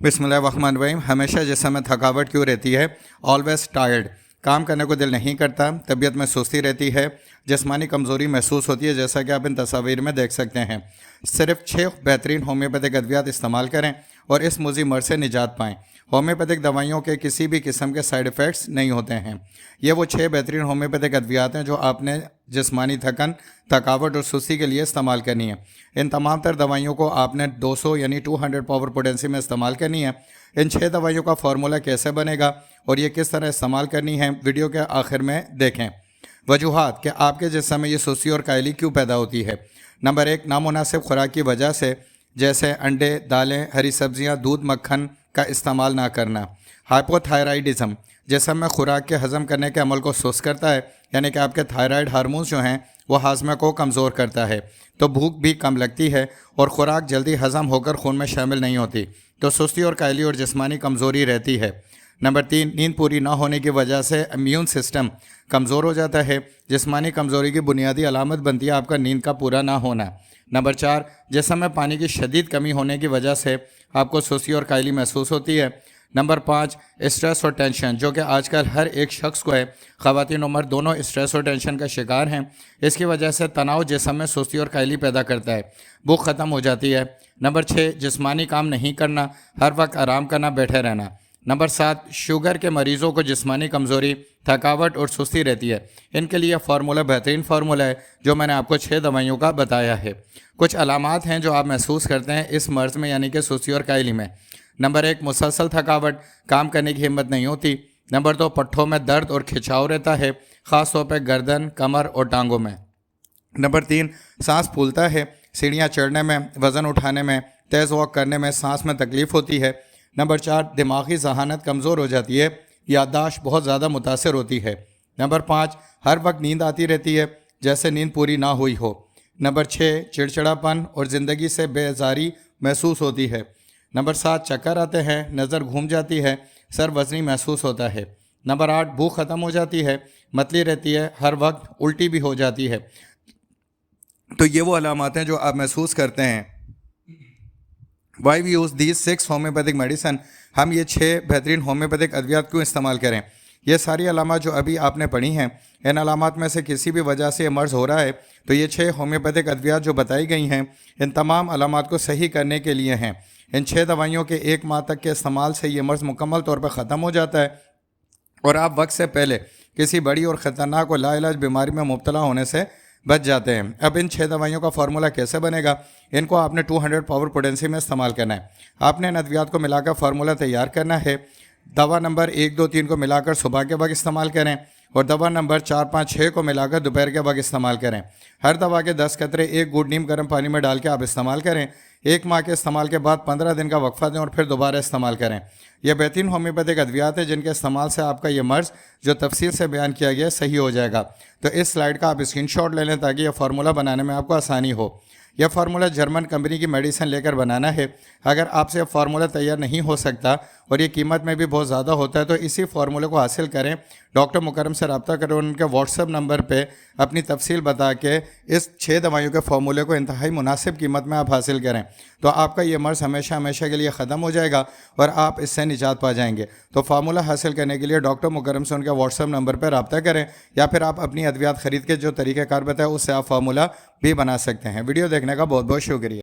بسم اللہ الرحمن الرحیم۔ ہمیشہ جسم میں تھکاوٹ کیوں رہتی ہے؟ آلویز ٹائرڈ، کام کرنے کو دل نہیں کرتا، طبیعت میں سستی رہتی ہے، جسمانی کمزوری محسوس ہوتی ہے، جیسا کہ آپ ان تصاویر میں دیکھ سکتے ہیں۔ صرف 6 بہترین ہومیوپیتھک ادویات استعمال کریں اور اس موذی مرض سے نجات پائیں۔ ہومیوپیتھک دوائیوں کے کسی بھی قسم کے سائیڈ ایفیکٹس نہیں ہوتے ہیں۔ یہ وہ 6 بہترین ہومیوپیتھک ادویات ہیں جو آپ نے جسمانی تھکاوٹ اور سستی کے لیے استعمال کرنی ہے۔ ان تمام تر دوائیوں کو آپ نے 200 یعنی 200 پاور پوٹینسی میں استعمال کرنی ہے۔ ان 6 دوائیوں کا فارمولہ کیسے بنے گا اور یہ کس طرح استعمال کرنی ہے، ویڈیو کے آخر میں دیکھیں۔ وجوہات کہ آپ کے جسم میں یہ سستی اور کائلی کیوں پیدا ہوتی ہے۔ نمبر 1، نامناسب خوراک کی وجہ سے، جیسے انڈے، دالیں، ہری سبزیاں، دودھ، مکھن کا استعمال نہ کرنا۔ ہائپو تھائرائیڈزم، جسم میں خوراک کے ہضم کرنے کے عمل کو سست کرتا ہے، یعنی کہ آپ کے تھائرائیڈ ہارمونز جو ہیں وہ ہاضمے کو کمزور کرتا ہے، تو بھوک بھی کم لگتی ہے اور خوراک جلدی ہضم ہو کر خون میں شامل نہیں ہوتی، تو سستی اور کائلی اور جسمانی کمزوری رہتی ہے۔ نمبر 3، نیند پوری نہ ہونے کی وجہ سے امیون سسٹم کمزور ہو جاتا ہے۔ جسمانی کمزوری کی بنیادی علامت بنتی ہے آپ کا نیند کا پورا نہ ہونا۔ نمبر 4، جسم میں پانی کی شدید کمی ہونے کی وجہ سے آپ کو سستی اور کائلی محسوس ہوتی ہے۔ نمبر 5، اسٹریس اور ٹینشن، جو کہ آج کل ہر ایک شخص کو ہے، خواتین و مرد دونوں اسٹریس اور ٹینشن کا شکار ہیں۔ اس کی وجہ سے تناؤ جسم میں سستی اور کائلی پیدا کرتا ہے، بھوک ختم ہو جاتی ہے۔ نمبر 6، جسمانی کام نہیں کرنا، ہر وقت آرام کرنا، بیٹھے رہنا۔ نمبر 7، شوگر کے مریضوں کو جسمانی کمزوری، تھکاوٹ اور سستی رہتی ہے۔ ان کے لیے فارمولہ بہترین فارمولہ ہے جو میں نے آپ کو 6 دوائیوں کا بتایا ہے۔ کچھ علامات ہیں جو آپ محسوس کرتے ہیں اس مرض میں، یعنی کہ سستی اور کائلی میں۔ نمبر 1، مسلسل تھکاوٹ، کام کرنے کی ہمت نہیں ہوتی۔ نمبر 2، پٹھوں میں درد اور کھنچاؤ رہتا ہے، خاص طور پہ گردن، کمر اور ٹانگوں میں۔ نمبر 3، سانس پھولتا ہے، سیڑھیاں چڑھنے میں، وزن اٹھانے میں، تیز واک کرنے میں سانس میں تکلیف ہوتی ہے۔ نمبر 4، دماغی ذہانت کمزور ہو جاتی ہے، یادداشت بہت زیادہ متاثر ہوتی ہے۔ نمبر 5، ہر وقت نیند آتی رہتی ہے، جیسے نیند پوری نہ ہوئی ہو۔ نمبر 6، چڑچڑاپن اور زندگی سے بیزاری محسوس ہوتی ہے۔ نمبر 7، چکر آتے ہیں، نظر گھوم جاتی ہے، سر وزنی محسوس ہوتا ہے۔ نمبر 8، بھوک ختم ہو جاتی ہے، متلی رہتی ہے، ہر وقت الٹی بھی ہو جاتی ہے۔ تو یہ وہ علامات ہیں جو آپ محسوس کرتے ہیں۔ Why we use these 6 homeopathic medicine, ہم یہ 6 بہترین ہومیوپیتھک ادویات کیوں استعمال کریں؟ یہ ساری علامات جو ابھی آپ نے پڑھی ہیں، ان علامات میں سے کسی بھی وجہ سے یہ مرض ہو رہا ہے تو یہ 6 ہومیوپیتھک ادویات جو بتائی گئی ہیں ان تمام علامات کو صحیح کرنے کے لیے ہیں۔ ان 6 دوائیوں کے 1 ماہ تک کے استعمال سے یہ مرض مکمل طور پر ختم ہو جاتا ہے اور آپ وقت سے پہلے کسی بڑی اور خطرناک اور لا علاج بیماری میں مبتلا ہونے سے بچ جاتے ہیں۔ اب ان 6 دوائیوں کا فارمولہ کیسے بنے گا؟ ان کو آپ نے 200 پاور پوٹینسی میں استعمال کرنا ہے۔ آپ نے ان ادویات کو ملا کر فارمولہ تیار کرنا ہے۔ دوا نمبر 1، 2، 3 کو ملا کر صبح کے وقت استعمال کریں اور دوا نمبر 4، 5، 6 کو ملا کر دوپہر کے وقت استعمال کریں۔ ہر دوا کے 10 قطرے 1 گھونٹ نیم گرم پانی میں ڈال کے آپ استعمال کریں۔ 1 ماہ کے استعمال کے بعد 15 دن کا وقفہ دیں اور پھر دوبارہ استعمال کریں۔ یہ بہترین ہومیوپیتھک ادویات ہیں جن کے استعمال سے آپ کا یہ مرض جو تفصیل سے بیان کیا گیا ہے صحیح ہو جائے گا۔ تو اس سلائیڈ کا آپ اسکرین شاٹ لے لیں تاکہ یہ فارمولہ بنانے میں آپ کو آسانی ہو۔ یہ فارمولہ جرمن کمپنی کی میڈیسن لے کر بنانا ہے۔ اگر آپ سے فارمولہ تیار نہیں ہو سکتا اور یہ قیمت میں بھی بہت زیادہ ہوتا ہے تو اسی فارمولے کو حاصل کریں، ڈاکٹر مکرم سے رابطہ کریں اور ان کے واٹس ایپ نمبر پہ اپنی تفصیل بتا کے اس 6 دوائیوں کے فارمولے کو انتہائی مناسب قیمت میں آپ حاصل کریں، تو آپ کا یہ مرض ہمیشہ ہمیشہ کے لیے ختم ہو جائے گا اور آپ اس سے نجات پا جائیں گے۔ تو فارمولہ حاصل کرنے کے لیے ڈاکٹر مکرم سے ان کے واٹس ایپ نمبر پہ رابطہ کریں یا پھر آپ اپنی ادویات خرید کے جو طریقہ کار بتایا اس سے آپ فارمولہ بھی بنا سکتے ہیں۔ ویڈیو دیکھنے کا بہت بہت شکریہ۔